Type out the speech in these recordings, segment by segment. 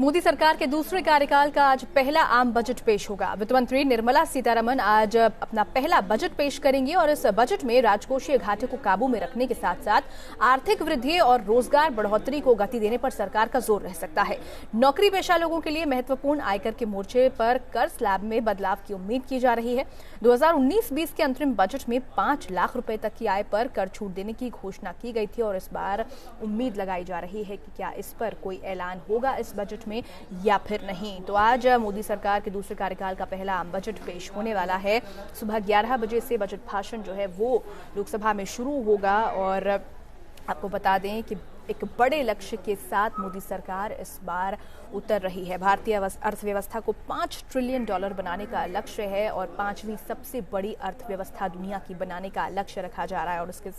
मोदी सरकार के दूसरे कार्यकाल का आज पहला आम बजट पेश होगा। वित्त मंत्री निर्मला सीतारमण आज अपना पहला बजट पेश करेंगी और इस बजट में राजकोषीय घाटे को काबू में रखने के साथ साथ आर्थिक वृद्धि और रोजगार बढ़ोतरी को गति देने पर सरकार का जोर रह सकता है। नौकरी पेशा लोगों के लिए महत्वपूर्ण आयकर के मोर्चे पर कर स्लैब में बदलाव की उम्मीद की जा रही है। 2019-20 के अंतरिम बजट में 5 लाख रुपए तक की आय पर कर छूट देने की घोषणा की गई थी और इस बार उम्मीद लगाई जा रही है कि क्या इस पर कोई ऐलान होगा इस बजट में या फिर नहीं। तो आज मोदी सरकार के दूसरे कार्यकाल का पहला आम बजट पेश होने वाला है। सुबह 11 बजे से बजट भाषण जो है वो लोकसभा में शुरू होगा और आपको बता दें कि एक बड़े लक्ष्य के साथ मोदी सरकार इस बार उतर रही है। भारतीय अर्थव्यवस्था को $5 ट्रिलियन बनाने का लक्ष्य है और 5वीं सबसे बड़ी अर्थव्यवस्था दुनिया की बनाने का लक्ष्य रखा जा रहा है और इसके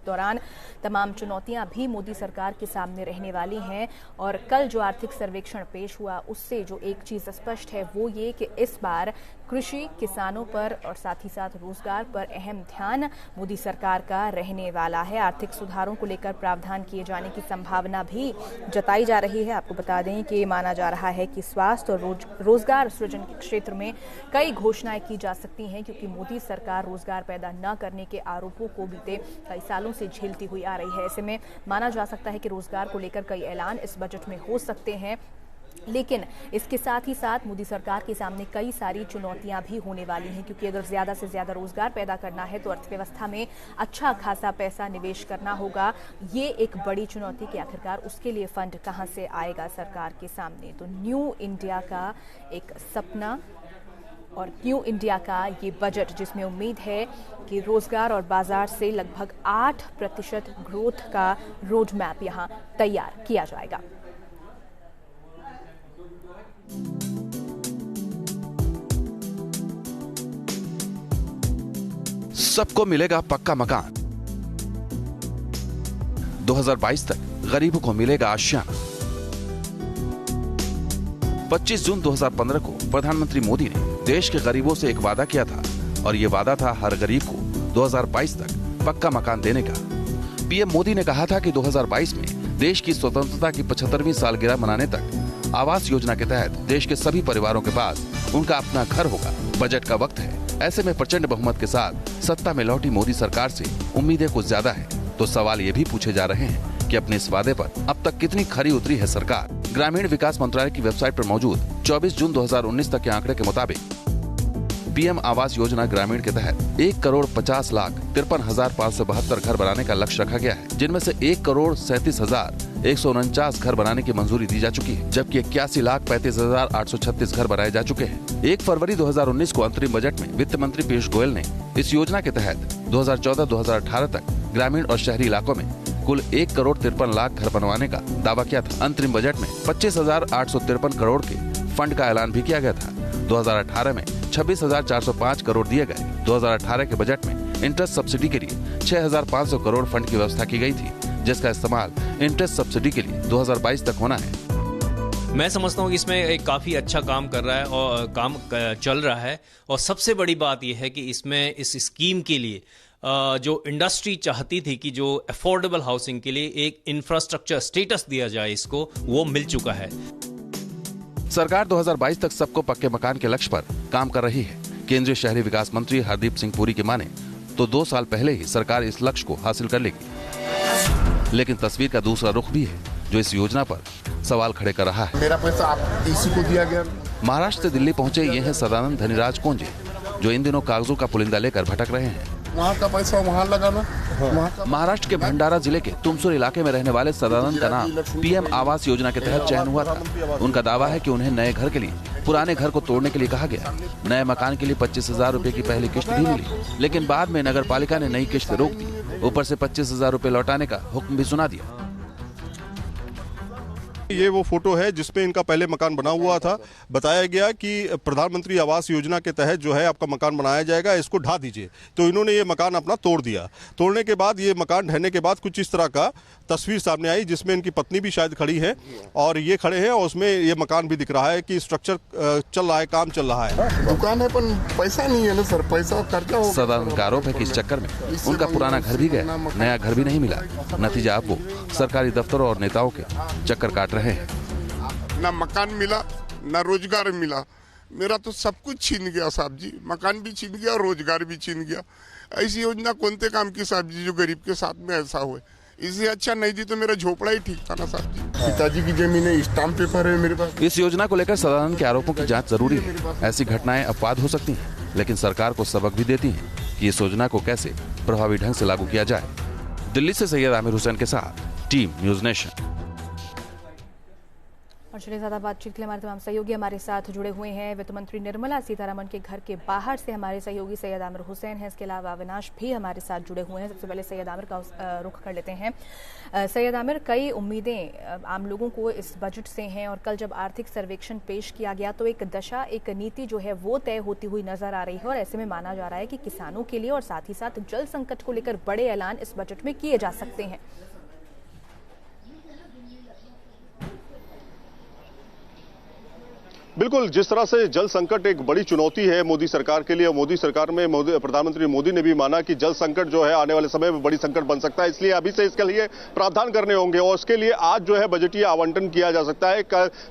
दौरान तमाम चुनौतियां भी मोदी सरकार के सामने रहने वाली हैं। और कल जो आर्थिक सर्वेक्षण पेश हुआ उससे जो एक चीज स्पष्ट है वो ये कि इस बार कृषि, किसानों पर और साथ ही साथ रोजगार पर अहम ध्यान मोदी सरकार का रहने वाला है। आर्थिक सुधारों को लेकर प्रावधान किए जाने की संभावना भी जताई जा रही है। आपको बता दें कि माना जा रहा है कि स्वास्थ्य और रोजगार सृजन के क्षेत्र में कई घोषणाएं की जा सकती हैं क्योंकि मोदी सरकार रोजगार पैदा न करने के आरोपों को बीते कई सालों से झेलती हुई आ रही है। ऐसे में माना जा सकता है कि रोजगार को लेकर कई ऐलान इस बजट में हो सकते हैं, लेकिन इसके साथ ही साथ मोदी सरकार के सामने कई सारी चुनौतियां भी होने वाली हैं क्योंकि अगर ज्यादा से ज्यादा रोजगार पैदा करना है तो अर्थव्यवस्था में अच्छा खासा पैसा निवेश करना होगा। ये एक बड़ी चुनौती कि आखिरकार उसके लिए फंड कहां से आएगा सरकार के सामने। तो न्यू इंडिया का एक सपना और न्यू इंडिया का ये बजट जिसमें उम्मीद है कि रोजगार और बाजार से लगभग 8% ग्रोथ का रोड मैप यहां तैयार किया जाएगा। सबको मिलेगा पक्का मकान। 2022 तक गरीबों को मिलेगा आशियाना। 25 जून 2015 को प्रधानमंत्री मोदी ने देश के गरीबों से एक वादा किया था और ये वादा था हर गरीब को 2022 तक पक्का मकान देने का। पीएम मोदी ने कहा था कि 2022 में देश की स्वतंत्रता की 75वीं सालगिरह मनाने तक आवास योजना के तहत देश के सभी परिवारों के पास उनका अपना घर होगा। बजट का वक्त है, ऐसे में प्रचंड बहुमत के साथ सत्ता में लौटी मोदी सरकार से उम्मीदें कुछ ज्यादा है। तो सवाल ये भी पूछे जा रहे हैं कि अपने इस वादे पर अब तक कितनी खरी उतरी है सरकार। ग्रामीण विकास मंत्रालय की वेबसाइट पर मौजूद 24 जून 2019 तक के आंकड़े के मुताबिक पीएम आवास योजना ग्रामीण के तहत 1,50,53,572 घर बनाने का लक्ष्य रखा गया है, जिनमें से 1,37,149 घर बनाने की मंजूरी दी जा चुकी है, जबकि 81,35,836 घर बनाए जा चुके हैं। 1 फरवरी 2019 को अंतरिम बजट में वित्त मंत्री पीयूष गोयल ने इस योजना के तहत 2014-2018 तक ग्रामीण और शहरी इलाकों में कुल 1,53,00,000 घर बनवाने का दावा किया था। अंतरिम बजट में 25,853 करोड़ के फंड का ऐलान भी किया गया था। 2018 में 26,405 करोड़ दिए गए। 2018 के बजट में इंटरेस्ट सब्सिडी के लिए 6,500 करोड़ फंड की व्यवस्था की गई थी, जिसका इस्तेमाल इंटरेस्ट सब्सिडी के लिए 2022 तक होना है। मैं समझता हूँ कि इसमें एक काफ़ी अच्छा काम कर रहा है और काम चल रहा है। और सबसे बड़ी बात यह है कि इसमें इस स्कीम के लिए जो इंडस्ट्री चाहती थी कि जो अफोर्डेबल हाउसिंग के लिए एक इंफ्रास्ट्रक्चर स्टेटस दिया जाए इसको, वो मिल चुका है। सरकार 2022 तक सबको पक्के मकान के लक्ष्य पर काम कर रही है। केंद्रीय शहरी विकास मंत्री हरदीप सिंह पुरी की माने तो 2 साल पहले ही सरकार इस लक्ष्य को हासिल कर लेगी। लेकिन तस्वीर का दूसरा रुख भी है जो इस योजना पर सवाल खड़े कर रहा है। मेरा पैसा आप इसी को दिया गया। महाराष्ट्र से दिल्ली पहुंचे ये हैं सदानंद धनीराज कोंजे, जो इन दिनों कागजों का पुलिंदा लेकर भटक रहे हैं। वहाँ का पैसा वहाँ लगाना। महाराष्ट्र के भंडारा जिले के तुमसुर इलाके में रहने वाले सदानंद का नाम पीएम आवास योजना के तहत चयन हुआ था। उनका दावा है कि उन्हें नए घर के लिए पुराने घर को तोड़ने के लिए कहा गया। नए मकान के लिए 25,000 रुपए की पहली किश्त भी मिली, लेकिन बाद में नगर पालिका ने नई किश्त रोक दी। ऊपर से 25,000 रुपए लौटाने का हुक्म भी सुना दिया। ये वो फोटो है जिसमें इनका पहले मकान बना हुआ था। बताया गया कि प्रधानमंत्री आवास योजना के तहत जो है आपका मकान बनाया जाएगा, इसको ढा दीजिए। तो इन्होंने ये मकान अपना तोड़ दिया। तोड़ने के बाद ये मकान ढहने के बाद कुछ इस तरह का तस्वीर सामने आई जिसमें इनकी पत्नी भी शायद खड़ी है और ये खड़े हैं और उसमें ये मकान भी दिख रहा है कि स्ट्रक्चर चल रहा है, काम चल रहा है। दुकान है पर पैसा नहीं है ना सर, पैसा खर्चा हो। सदानंद का आरोप है कि इस चक्कर में उनका पुराना घर भी गया, नया घर भी नहीं मिला। नतीजा अब वो सरकारी दफ्तरों और नेताओं के चक्कर काट रहे हैं। ना मकान मिला ना रोजगार मिला। मेरा तो सब कुछ छीन गया साहब जी, मकान भी छीन गया, रोजगार भी छीन गया। ऐसी योजना कौनते काम की साहब जी जो गरीब के साथ में ऐसा हुए। इससे अच्छा नहीं दी तो मेरा झोपड़ा ही ठीक था ना साहब जी। पिताजी की जमीन है, स्टाम्प पेपर है मेरे पास। इस योजना को लेकर सदानंद के आरोपों की जांच जरूरी है। ऐसी घटनाएं अपवाद हो सकती हैं, लेकिन सरकार को सबक भी देती हैं कि इस योजना को कैसे प्रभावी ढंग से लागू किया जाए। दिल्ली से सैयद आमिर हुसैन के साथ टीम न्यूज नेशन। और चलिए ज्यादा बातचीत के लिए हमारे तमाम सहयोगी हमारे साथ जुड़े हुए हैं। वित्त मंत्री निर्मला सीतारमण के घर के बाहर से हमारे सहयोगी सैयद आमिर हुसैन हैं, इसके अलावा अविनाश भी हमारे साथ जुड़े हुए हैं। सबसे पहले सैयद आमिर का रुख कर लेते हैं। सैयद आमिर, कई उम्मीदें आम लोगों को इस बजट से हैं और कल जब आर्थिक सर्वेक्षण पेश किया गया तो एक दशा, एक नीति जो है वो तय होती हुई नजर आ रही है और ऐसे में माना जा रहा है कि किसानों के लिए और साथ ही साथ जल संकट को लेकर बड़े ऐलान इस बजट में किए जा सकते हैं। बिल्कुल, जिस तरह से जल संकट एक बड़ी चुनौती है मोदी सरकार के लिए, मोदी सरकार में प्रधानमंत्री मोदी ने भी माना कि जल संकट जो है आने वाले समय में बड़ी संकट बन सकता है, इसलिए अभी से इसके लिए प्रावधान करने होंगे और उसके लिए आज जो है बजटीय आवंटन किया जा सकता है।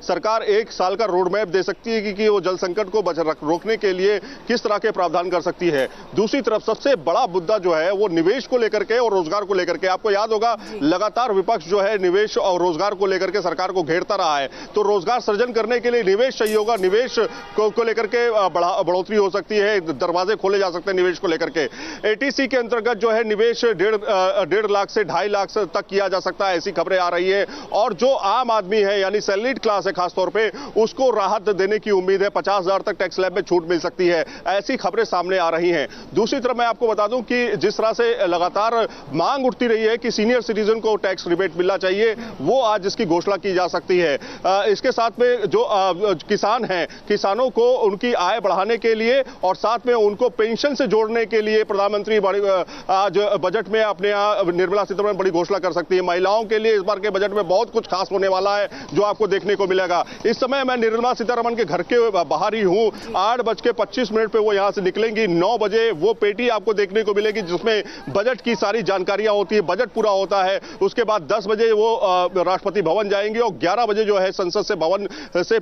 सरकार 1 साल का रोड मैप दे सकती है कि वो जल संकट को रोकने के लिए किस तरह के प्रावधान कर सकती है। दूसरी तरफ सबसे बड़ा मुद्दा जो है वो निवेश को लेकर के और रोजगार को लेकर के। आपको याद होगा लगातार विपक्ष जो है निवेश और रोजगार को लेकर के सरकार को घेरता रहा है, तो रोजगार सृजन करने के लिए निवेश होगा, निवेश को लेकर के बढ़ोतरी हो सकती है, दरवाजे खोले जा सकते हैं निवेश को लेकर के। एटीसी के अंतर्गत जो है निवेश 1.5 लाख से 2.5 लाख तक किया जा सकता है, ऐसी खबरें आ रही है। और जो आम आदमी है यानी सैलरीड क्लास है खासतौर पे, उसको राहत देने की उम्मीद है, 50,000 तक टैक्स स्लैब में छूट मिल सकती है, ऐसी खबरें सामने आ रही हैं। दूसरी तरफ मैं आपको बता दूं कि जिस तरह से लगातार मांग उठती रही है कि सीनियर सिटीजन को टैक्स रिबेट मिलना चाहिए, वो आज इसकी घोषणा की जा सकती है। इसके साथ में जो किसान हैं, किसानों को उनकी आय बढ़ाने के लिए और साथ में उनको पेंशन से जोड़ने के लिए प्रधानमंत्री आज बजट में अपने यहाँ निर्मला सीतारमण बड़ी घोषणा कर सकती है। महिलाओं के लिए इस बार के बजट में बहुत कुछ खास होने वाला है जो आपको देखने को मिलेगा। इस समय मैं निर्मला सीतारमण के घर के बाहर ही हूँ। 8:25 पे वो यहाँ से निकलेंगी। 9 बजे वो पेटी आपको देखने को मिलेगी जिसमें बजट की सारी जानकारियां होती है, बजट पूरा होता है। उसके बाद 10 बजे वो राष्ट्रपति भवन जाएंगे और 11 बजे जो है संसद से भवन से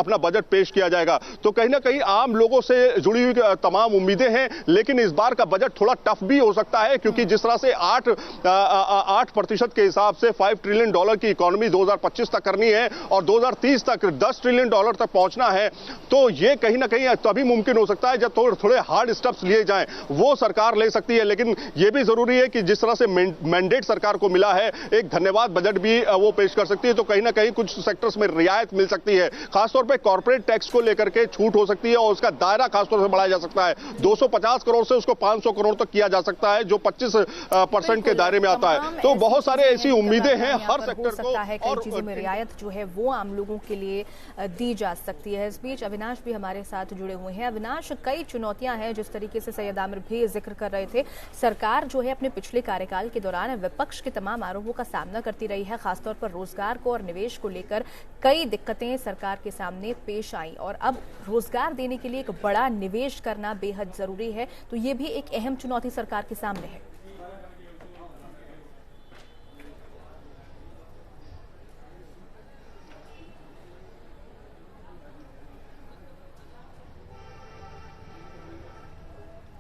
अपना बजट पेश किया जाएगा। तो कहीं ना कहीं आम लोगों से जुड़ी हुई तमाम उम्मीदें हैं, लेकिन इस बार का बजट थोड़ा टफ भी हो सकता है क्योंकि जिस तरह से 8% के हिसाब से $5 ट्रिलियन की इकोनॉमी 2025 तक करनी है और 2030 तक $10 ट्रिलियन तक पहुंचना है, तो ये कहीं ना कहीं तभी मुमकिन हो सकता है जब थोड़े हार्ड स्टेप्स लिए जाएं, वो सरकार ले सकती है। लेकिन यह भी जरूरी है कि जिस तरह से मैंडेट सरकार को मिला है, एक धन्यवाद बजट भी वो पेश कर सकती है, तो कहीं ना कहीं कुछ सेक्टर्स में रियायत मिल सकती है। खासतौर पर कॉर्पोरेट टैक्स को लेकर के छूट हो सकती है और उसका दायरा खासतौर से बढ़ाया जा सकता है। 250 करोड़ से उसको 500 करोड़ तक किया जा सकता है, जो 25% के दायरे में आता है। तो बहुत सारे ऐसी उम्मीदें हैं हर सेक्टर को, कई चीजों में रियायत जो है वो आम लोगों के लिए दी जा सकती है। इस बीच अविनाश भी हमारे साथ जुड़े हुए हैं। अविनाश, कई चुनौतियां हैं जिस तरीके से सैयद आमिर भी जिक्र कर रहे थे। सरकार जो है अपने पिछले कार्यकाल के दौरान विपक्ष के तमाम आरोपों का सामना करती रही है, खासतौर पर रोजगार को और निवेश को लेकर कई दिक्कतें सरकार के सामने पेश आई और अब रोजगार देने के लिए एक बड़ा निवेश करना बेहद जरूरी है, तो ये भी एक अहम चुनौती सरकार के सामने है।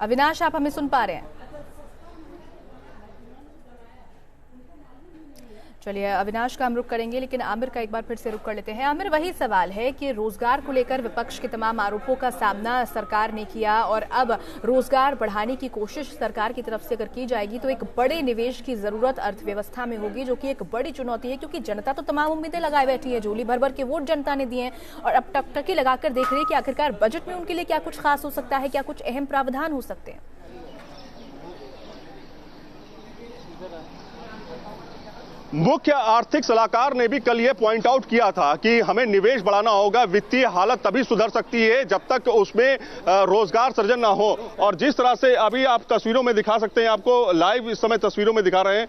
अविनाश, आप हमें सुन पा रहे हैं? चलिए, अविनाश का हम रुख करेंगे, लेकिन आमिर का एक बार फिर से रुख कर लेते हैं। आमिर, वही सवाल है कि रोजगार को लेकर विपक्ष के तमाम आरोपों का सामना सरकार ने किया और अब रोजगार बढ़ाने की कोशिश सरकार की तरफ से अगर की जाएगी तो एक बड़े निवेश की जरूरत अर्थव्यवस्था में होगी, जो कि एक बड़ी चुनौती है क्योंकि जनता तो तमाम उम्मीदें लगाए बैठी है, झोली भर भर के वोट जनता ने दिए हैं और अब टकटकी लगाकर देख रही है कि आखिरकार बजट में उनके लिए क्या कुछ खास हो सकता है, क्या कुछ अहम प्रावधान हो सकते हैं। मुख्य आर्थिक सलाहकार ने भी कल यह पॉइंट आउट किया था कि हमें निवेश बढ़ाना होगा, वित्तीय हालत तभी सुधर सकती है जब तक उसमें रोजगार सृजन ना हो। और जिस तरह से अभी आप तस्वीरों में दिखा सकते हैं, आपको लाइव इस समय तस्वीरों में दिखा रहे हैं,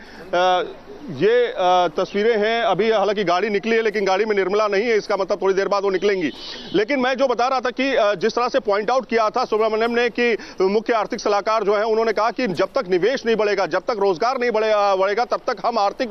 ये तस्वीरें हैं। अभी हालांकि गाड़ी निकली है लेकिन गाड़ी में निर्मला नहीं है, इसका मतलब थोड़ी देर बाद वो निकलेंगी। लेकिन मैं जो बता रहा था कि जिस तरह से पॉइंट आउट किया था सुब्रमण्यम ने कि मुख्य आर्थिक सलाहकार जो है उन्होंने कहा कि जब तक निवेश नहीं बढ़ेगा, जब तक रोजगार नहीं बढ़ेगा, तब तक हम आर्थिक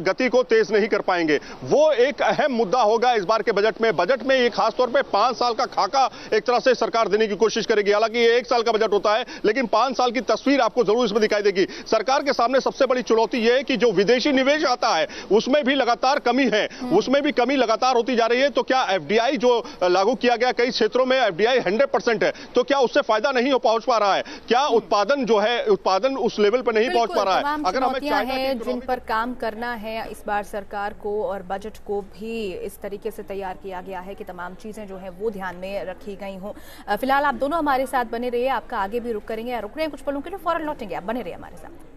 गति को तेज नहीं कर पाएंगे। वो एक अहम मुद्दा होगा इस बार के बजट में। बजट में ये खासतौर पर 5 साल का खाका एक तरह से सरकार देने की कोशिश करेगी। हालांकि ये 1 साल का बजट होता है लेकिन 5 साल की तस्वीर आपको जरूर इसमें दिखाई देगी। सरकार के सामने सबसे बड़ी चुनौती यह है कि जो विदेशी निवेश आता है उसमें भी लगातार कमी है, उसमें भी कमी लगातार होती जा रही है। तो क्या एफडीआई जो लागू किया गया, कई क्षेत्रों में एफडीआई 100% है, तो क्या उससे फायदा नहीं हो पहुंच पा रहा है? क्या उत्पादन जो है, उत्पादन उस लेवल पर नहीं पहुंच पा रहा है? अगर हमें हैं जिन पर काम करना है इस बार सरकार को, और बजट को भी इस तरीके से तैयार किया गया है कि तमाम चीजें जो है वो ध्यान में रखी गई हों। फिलहाल आप दोनों हमारे साथ बने रहिए, आपका आगे भी रुक करेंगे, रुक रहे हैं कुछ पलों के लिए, फौरन लौटेंगे, आप बने रहिए हमारे साथ।